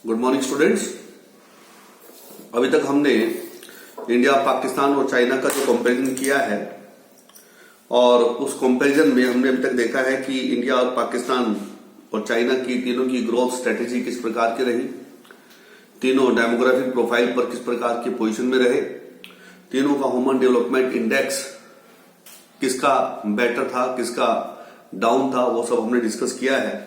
Good morning students. अभी तक हमने इंडिया, पाकिस्तान और चाइना का जो कंपैरिजन किया है और उस कंपैरिजन में हमने अभी तक देखा है कि इंडिया और पाकिस्तान और चाइना की तीनों की ग्रोथ स्ट्रेटेजी किस प्रकार की रही, तीनों डेमोग्राफिक प्रोफाइल पर किस प्रकार की पोजीशन में रहे, तीनों का ह्यूमन डेवलपमेंट इंडेक्स किसका बेटर था, किसका डाउन था, वो सब हमने डिस्कस किया है।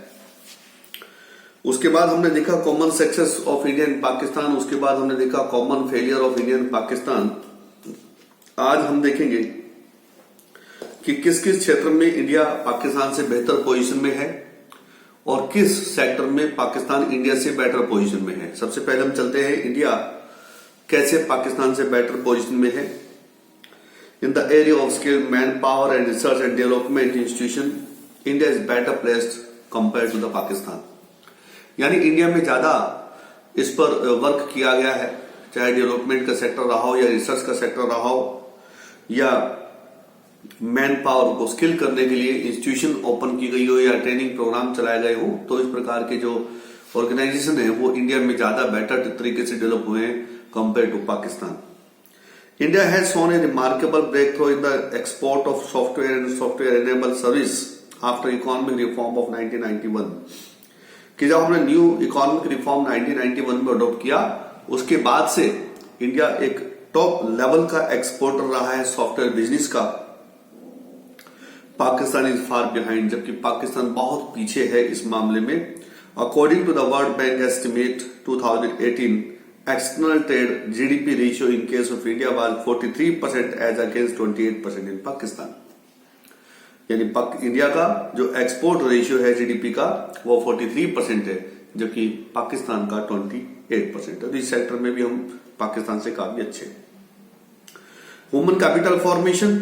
उसके बाद हमने देखा common success of India and Pakistan, उसके बाद हमने देखा common failure of India and Pakistan. आज हम देखेंगे कि किस किस क्षेत्र में इंडिया पाकिस्तान से बेहतर पोजीशन में है और किस सेक्टर में पाकिस्तान इंडिया से बेटर पोजीशन में है। सबसे पहले हम चलते हैं इंडिया कैसे पाकिस्तान से बेटर पोजीशन में है। In the area of skill, man power and research and development institution, India is better placed compare to the Pakistan. यानी इंडिया में ज्यादा इस पर वर्क किया गया है, चाहे डेवलपमेंट का सेक्टर रहा हो या रिसर्च का सेक्टर रहा हो या मैन पावर को स्किल करने के लिए इंस्टीट्यूशन ओपन की गई हो या ट्रेनिंग प्रोग्राम चलाए गए हो। तो इस प्रकार के जो ऑर्गेनाइजेशन है वो इंडिया में ज्यादा बेटर तरीके से डेवलप हुए हैं compare to Pakistan. India has shown a remarkable breakthrough in the export of software and software enable service after economic reform of 1991। कि जब हमने न्यू इकोनॉमिक रिफॉर्म 1991 में अडॉप्ट किया, उसके बाद से इंडिया एक टॉप लेवल का एक्सपोर्टर रहा है सॉफ्टवेयर बिजनेस का। पाकिस्तान इज फार बिहाइंड, जबकि पाकिस्तान बहुत पीछे है इस मामले में। According to the world bank estimate 2018, external trade GDP ratio in case of India was 43% as against 28% in Pakistan. यानी इंडिया का जो एक्सपोर्ट रेशियो है जीडीपी का वो 43% है, जबकि पाकिस्तान का 28% है। तो इस सेक्टर में भी हम पाकिस्तान से काफी अच्छे हैं। Human capital formation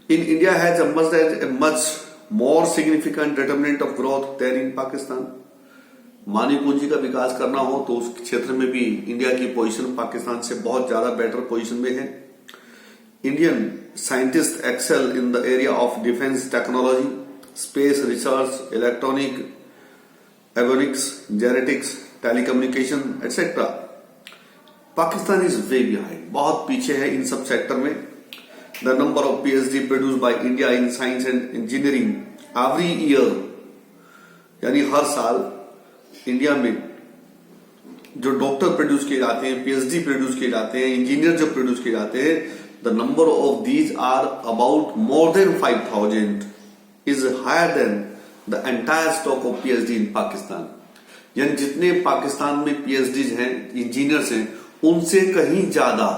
in India has much more significant determinant of growth than in Pakistan. मानव पूंजी का विकास करना हो तो उस क्षेत्र में भी इंडिया की पोजीशन पाकिस्तान से बहुत ज्यादा बेटर पोजीशन में है। Indian scientists excel in the area of defense technology, space research, electronic, avionics, genetics, telecommunication, etc. Pakistan is way behind, बहुत पीछे है इन सब सेक्टर में। The number of PhD produced by India in science and engineering every year, यानी हर साल India में जो doctor produce किए जाते हैं, PhD प्रोड्यूस किए जाते हैं, इंजीनियर जो प्रोड्यूस किए जाते हैं, the number of these are about more than 5,000 is higher than the entire stock of PhD in Pakistan। यानी जितने पाकिस्तान में PhDs हैं, इंजीनियर्स हैं, उनसे कहीं ज्यादा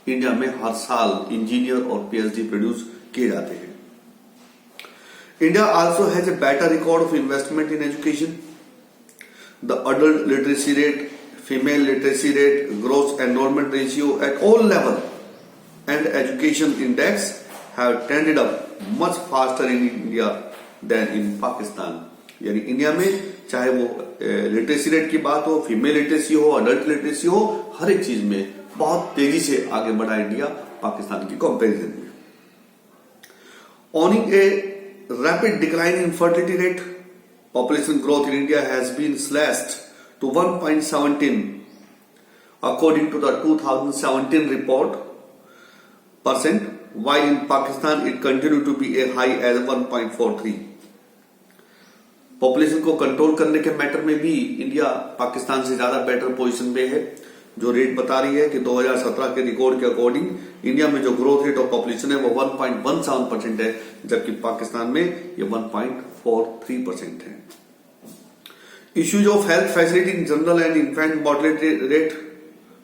इंडिया में हर साल इंजीनियर और PhD प्रोड्यूस किए जाते हैं। India also has a better record of investment in education. The adult literacy rate, female literacy rate, growth enrolment ratio at all level and education index have trended up much faster in India than in Pakistan। यानी India में चाहे वो literacy rate की बात हो, female literacy हो, adult literacy हो, हर एक चीज में बहुत तेजी से आगे बढ़ा इंडिया पाकिस्तान की कंपैरिजन में। Owing a rapid decline in fertility rate, population growth in India has been slashed to 1.17 according to the 2017 report percent, while in Pakistan it continued to be a high as 1.43। Population को control करने के matter में भी India Pakistan से ज्यादा better position में है। जो रेट बता रही है कि 2017 के रिकॉर्ड के अकॉर्डिंग इंडिया में जो ग्रोथ रेट ऑफ पॉपुलेशन है वो 1.17% है, जबकि पाकिस्तान में ये 1.43% है। Issues of health facility in general and infant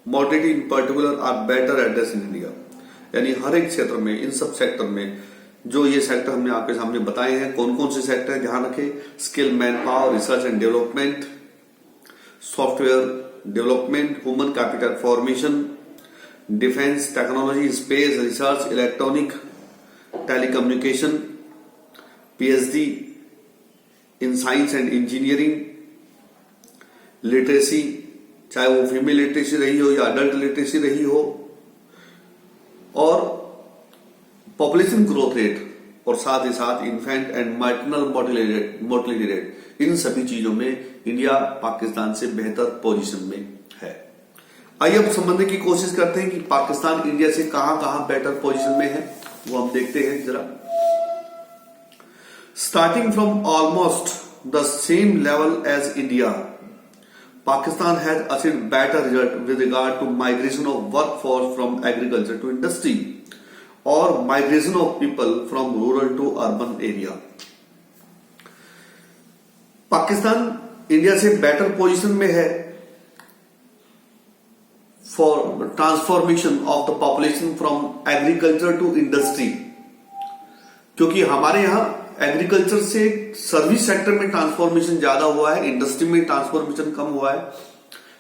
mortality in particular are better address in India. यानी हर एक क्षेत्र में, इन सब सेक्टर में जो ये सेक्टर हमने आपके सामने बताए हैं, कौन कौन से सेक्टर ध्यान रखें, skill, man power, research and development, software development, human capital formation, defence technology, space research, electronic, telecommunication, PhD in science and engineering, literacy, चाहे वो फीमेल लिटरेसी रही हो या अडल्ट लिटरेसी रही हो, और पॉपुलेशन ग्रोथ रेट और साथ ही साथ infant and maternal mortality rate, इन सभी चीजों में इंडिया पाकिस्तान से बेहतर पोजीशन में है। आइए अब समझने की कोशिश करते हैं कि पाकिस्तान इंडिया से कहां कहां बेटर पोजीशन में है, वो हम देखते हैं जरा। Starting from almost the same level as India, Pakistan has achieved better result with regard to migration of workforce from agriculture to industry or migration of people from rural to urban area. Pakistan India से better position में है for transformation of the population from agriculture to industry, क्योंकि हमारे यहां agriculture से service sector में transformation ज्यादा हुआ है, इंडस्ट्री में ट्रांसफॉर्मेशन कम हुआ है।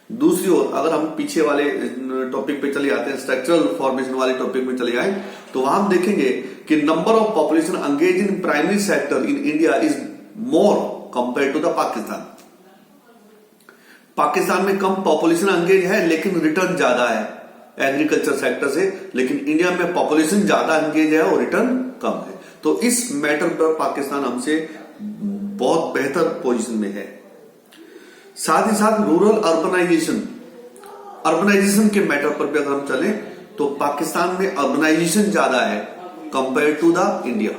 दूसरी ओर अगर हम पीछे वाले टॉपिक पे चले आते हैं, स्ट्रक्चरल फॉर्मेशन वाले टॉपिक में चले आए, तो वहां हम देखेंगे कि number of population engage in primary sector in India is more compare to the Pakistan. Pakistan में कम पॉपुलेशन एंगेज है लेकिन रिटर्न ज्यादा है एग्रीकल्चर सेक्टर से, लेकिन इंडिया में पॉपुलेशन ज्यादा एंगेज है और रिटर्न कम है। तो इस मैटर पर पाकिस्तान हमसे बहुत बेहतर पोजीशन में है। साथ ही साथ रूरल अर्बनाइजेशन के मैटर पर भी अगर हम चलें तो पाकिस्तान में अर्बनाइजेशन ज्यादा है कंपेयर टू द इंडिया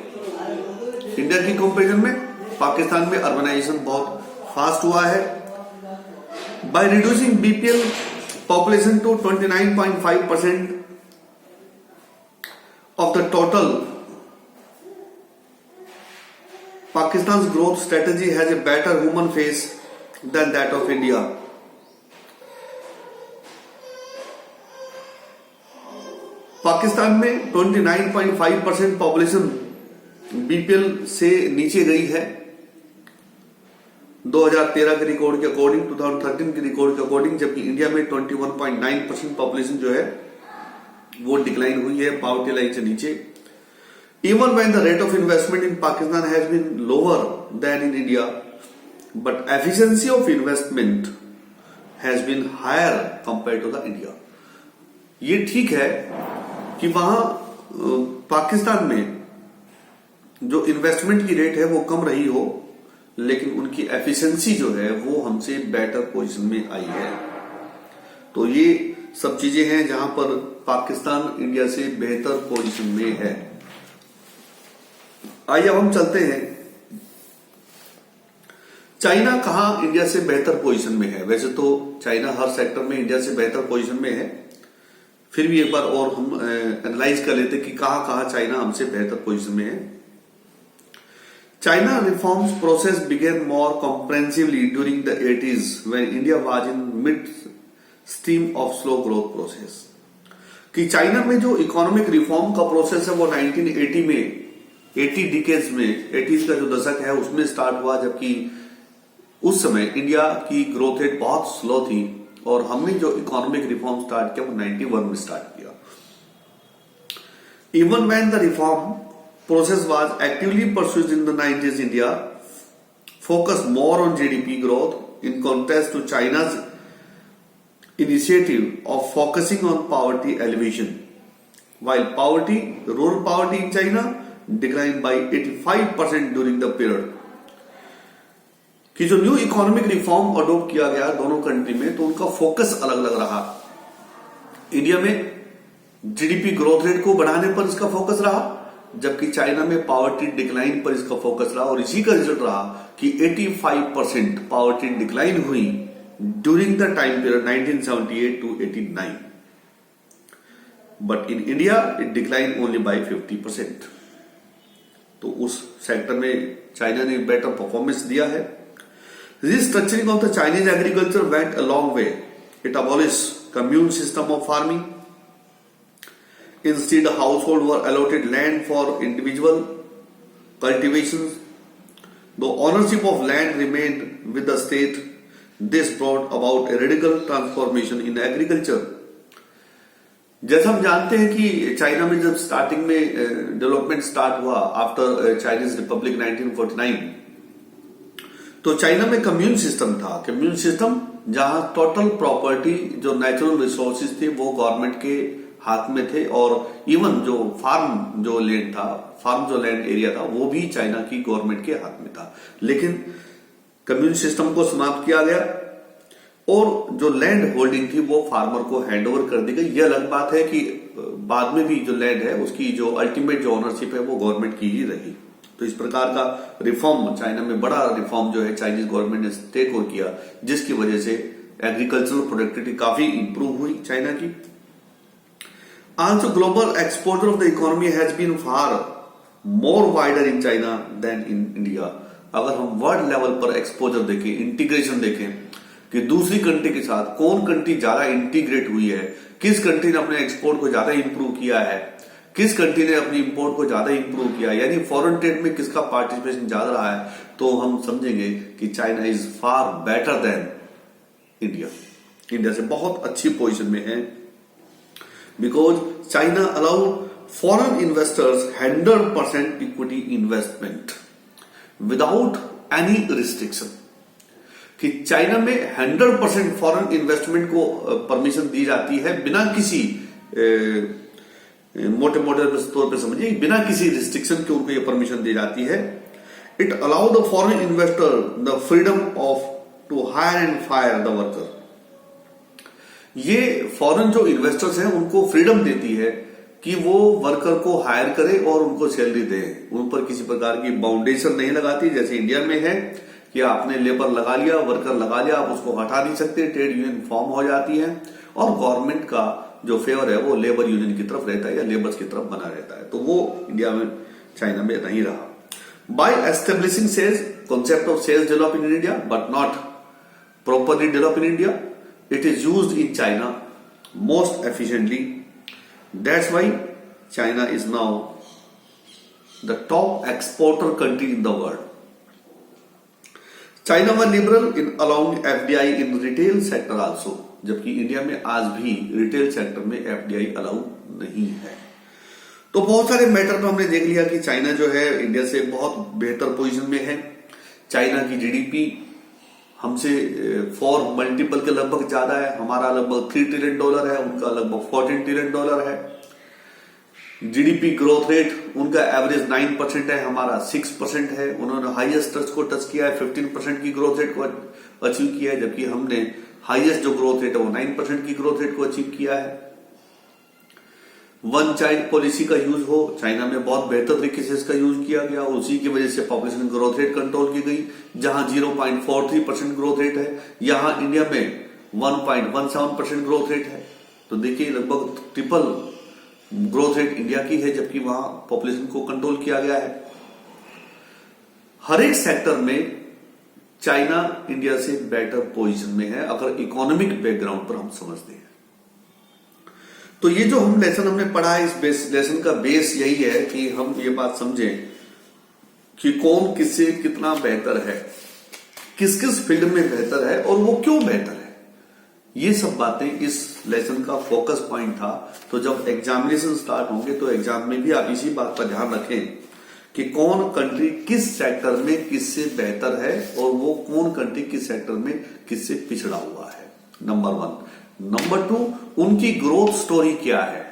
की कंपेरिजन में पाकिस्तान में अर्बनाइजेशन बहुत फास्ट हुआ है। By reducing BPL population to 29.5% of the total, Pakistan's growth strategy has a better human face than that of India. Pakistan में 29.5% पॉपुलेशन बीपीएल से नीचे गई है 2013 के रिकॉर्ड के अकॉर्डिंग, 2013 के रिकॉर्ड के अकॉर्डिंग, जबकि इंडिया में 21.9% पॉपुलेशन जो है वो डिक्लाइन हुई है पॉवर्टी लाइन से नीचे। Even when the rate of investment in Pakistan has been lower than in India, but efficiency of investment has been higher compared to the India. ये ठीक है कि वहां पाकिस्तान में जो इन्वेस्टमेंट की रेट है वो कम रही हो, लेकिन उनकी एफिशिएंसी जो है वो हमसे बेटर पोजीशन में आई है। तो ये सब चीजें हैं जहां पर पाकिस्तान इंडिया से बेहतर पोजीशन में है। आइए अब हम चलते हैं चाइना कहां इंडिया से बेहतर पोजीशन में है। वैसे तो चाइना हर सेक्टर में इंडिया से बेहतर पोजीशन में है, फिर भी एक बार और हम एनालाइज कर लेते कि कहां कहां चाइना हमसे बेहतर पोजीशन में है। China reforms process began more comprehensively during the 80s when India was in mid stream of slow growth process. कि चाइना में जो इकोनॉमिक रिफॉर्म का प्रोसेस है वो 1980 में 80 डिकेड्स में 80s का जो दशक है उसमें स्टार्ट हुआ, जबकि उस समय इंडिया की ग्रोथ रेट बहुत स्लो थी और हमने जो इकोनॉमिक रिफॉर्म स्टार्ट किया वो 91 में स्टार्ट किया। Even when the reform process was actively pursued in the 90s, India focus more on GDP growth in contrast to China's initiative of focusing on poverty alleviation, while rural poverty in China declined by 85% during the period। कि जो new economic reform adopt किया गया दोनों country में, तो उनका focus अलग अलग रहा। इंडिया में जीडीपी ग्रोथ रेट को बढ़ाने पर इसका फोकस रहा, जबकि चाइना में पॉवर्टी डिक्लाइन पर इसका फोकस रहा, और इसी का रिजल्ट रहा कि 85% पॉवर्टी डिक्लाइन हुई during the time period 1978 to 89। But in India it decline only by 50%। तो उस सेक्टर में चाइना ने बेटर परफॉर्मेंस दिया है। Restructuring of the Chinese agriculture went a long way. It abolish commune system of farming. Instead, households were allotted land for individual cultivations. Though ownership of land remained with the state, this brought about a radical transformation in agriculture. जैसा हम जानते हैं कि China में जब starting में development start हुआ after Chinese Republic 1949, तो चाइना में कम्यून सिस्टम था। कम्यून सिस्टम जहां टोटल प्रॉपर्टी जो नेचुरल रिसोर्सेज थे वो गवर्नमेंट के हाथ में थे, और इवन जो फार्म जो लैंड एरिया था वो भी चाइना की गवर्नमेंट के हाथ में था। लेकिन कम्युनिस्ट सिस्टम को समाप्त किया गया और जो लैंड होल्डिंग थी वो फार्मर को हैंडओवर कर दी गई। यह अलग बात है कि बाद में भी जो लैंड है उसकी जो अल्टीमेट जो ओनरशिप है वो गवर्नमेंट की ही रही। तो इस प्रकार का रिफॉर्म चाइना में बड़ा रिफॉर्म जो है चाइनीज गवर्नमेंट ने टेक ओवर किया, जिसकी वजह से एग्रीकल्चरल प्रोडक्टिविटी काफी इंप्रूव हुई चाइना की। Also, global exposure of the economy has been far more wider in China than in India. अगर हम वर्ल्ड लेवल पर एक्सपोजर देखें, इंटीग्रेशन देखें कि दूसरी कंट्री के साथ कौन कंट्री ज्यादा इंटीग्रेट हुई है, किस कंट्री ने अपने एक्सपोर्ट को ज्यादा इंप्रूव किया है, किस कंट्री ने अपनी इंपोर्ट को ज्यादा इंप्रूव किया, यानी फॉरेन ट्रेड में किसका पार्टिसिपेशन ज्यादा रहा है, तो हम समझेंगे कि China is far better than India. India से बहुत अच्छी पोजीशन में है because China allowed foreign investors 100% equity investment without any restriction। कि चाइना में 100% फॉरेन इन्वेस्टमेंट को परमिशन दी जाती है बिना किसी मोटे तौर पे समझिए, बिना किसी रिस्ट्रिक्शन के उनको ये परमिशन दी जाती है। It allow the foreign investor the freedom of to hire and fire the worker. ये फॉरेन जो इन्वेस्टर्स हैं उनको फ्रीडम देती है कि वो वर्कर को हायर करे और उनको सैलरी दे। उन पर किसी प्रकार की बाउंडेशन नहीं लगाती, जैसे इंडिया में है कि आपने लेबर लगा लिया, वर्कर लगा लिया, आप उसको हटा नहीं सकते, ट्रेड यूनियन फॉर्म हो जाती है और गवर्नमेंट का जो फेवर है वो लेबर यूनियन की तरफ रहता है या लेबर्स की तरफ बना रहता है। तो वो इंडिया में, चाइना में नहीं रहा। By establishing cells, concept of cells develop in India but not properly develop in India. It is used in China most efficiently. That's why China is now the top exporter country in the world. China was liberal in allowing FDI in retail sector also, जबकि India में आज भी retail sector में FDI allow नहीं है। तो बहुत सारे मैटर में हमने देख लिया कि चाइना जो है इंडिया से बहुत बेहतर पोजीशन में है। चाइना की जीडीपी हमसे 4 मल्टीपल के लगभग ज्यादा है। हमारा लगभग $3 ट्रिलियन है, उनका लगभग $14 ट्रिलियन है। जीडीपी ग्रोथ रेट उनका एवरेज 9% है, हमारा 6% है। उन्होंने हाईएस्ट को टच किया है, 15% की ग्रोथ रेट को अचीव किया है, जबकि हमने हाईएस्ट जो ग्रोथ रेट है वो 9% की ग्रोथ रेट को अचीव किया है। वन चाइल्ड पॉलिसी का यूज हो, चाइना में बहुत बेहतर तरीके से इसका यूज किया गया और उसी की वजह से पॉपुलेशन ग्रोथ रेट कंट्रोल की गई। जहां 0.43% ग्रोथ रेट है, यहां इंडिया में 1.17% ग्रोथ रेट है। तो देखिए लगभग ट्रिपल ग्रोथ रेट इंडिया की है, जबकि वहां पॉपुलेशन को कंट्रोल किया गया है। हर एक सेक्टर में चाइना इंडिया से बेटर पोजीशन में है अगर इकोनॉमिक बैकग्राउंड पर हम समझते हैं। तो ये जो हम लेसन हमने पढ़ा है, इस लेसन का बेस यही है कि हम ये बात समझें कि कौन किससे कितना बेहतर है, किस किस फील्ड में बेहतर है और वो क्यों बेहतर है। ये सब बातें इस लेसन का फोकस पॉइंट था। तो जब एग्जामिनेशन स्टार्ट होंगे तो एग्जाम में भी आप इसी बात का ध्यान रखें कि कौन कंट्री किस सेक्टर में किससे बेहतर है और वो कौन कंट्री किस सेक्टर में किससे पिछड़ा हुआ है। नंबर 1। नंबर 2, उनकी ग्रोथ स्टोरी क्या है,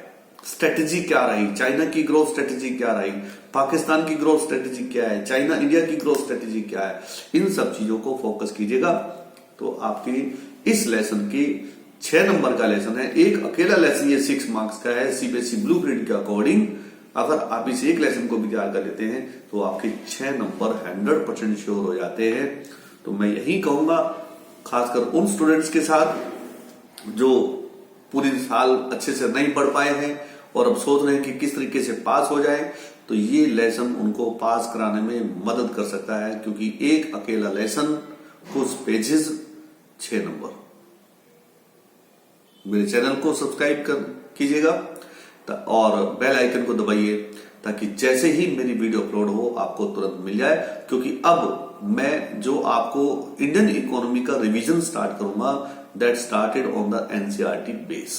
स्ट्रेटेजी क्या रही, चाइना की ग्रोथ स्ट्रेटेजी क्या रही, पाकिस्तान की ग्रोथ स्ट्रेटेजी क्या है, चाइना इंडिया की ग्रोथ स्ट्रेटेजी क्या है। इन सब चीजों को फोकस कीजिएगा तो आपकी इस लेसन के 6 नंबर का लेसन है। एक अकेला लेसन ये 6 मार्क्स का है सीबीएसई ब्लूप्रिंट के अकॉर्डिंग। अगर आप इस एक लेसन को भी तैयार कर लेते हैं तो आपके 6 नंबर 100% श्योर हो जाते हैं। तो मैं यही कहूंगा खासकर उन स्टूडेंट्स के साथ जो पूरी साल अच्छे से नहीं पढ़ पाए हैं और अब सोच रहे हैं कि किस तरीके से पास हो जाए, तो ये लेसन उनको पास कराने में मदद कर सकता है, क्योंकि एक अकेला लेसन, कुछ पेजेस, 6 नंबर। मेरे चैनल को सब्सक्राइब कीजिएगा और बेल आइकन को दबाइए ताकि जैसे ही मेरी वीडियो अपलोड हो आपको तुरंत मिल जाए, क्योंकि अब मैं जो आपको इंडियन इकोनॉमी का रिवीजन स्टार्ट करूंगा that started on the NCERT base.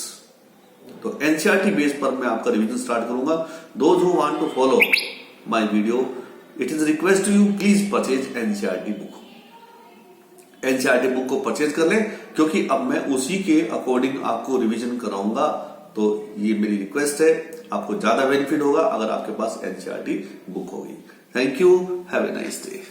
तो एनसीईआरटी बेस पर मैं आपका रिवीजन स्टार्ट करूंगा। Those who want to follow my video, it is request to you please purchase NCERT book. NCERT book को purchase कर लें, क्योंकि अब मैं उसी के अकॉर्डिंग आपको रिवीजन कराऊंगा। तो ये मेरी रिक्वेस्ट है, आपको ज्यादा बेनिफिट होगा अगर आपके पास एनसीईआरटी बुक होगी। Thank you, have a nice day.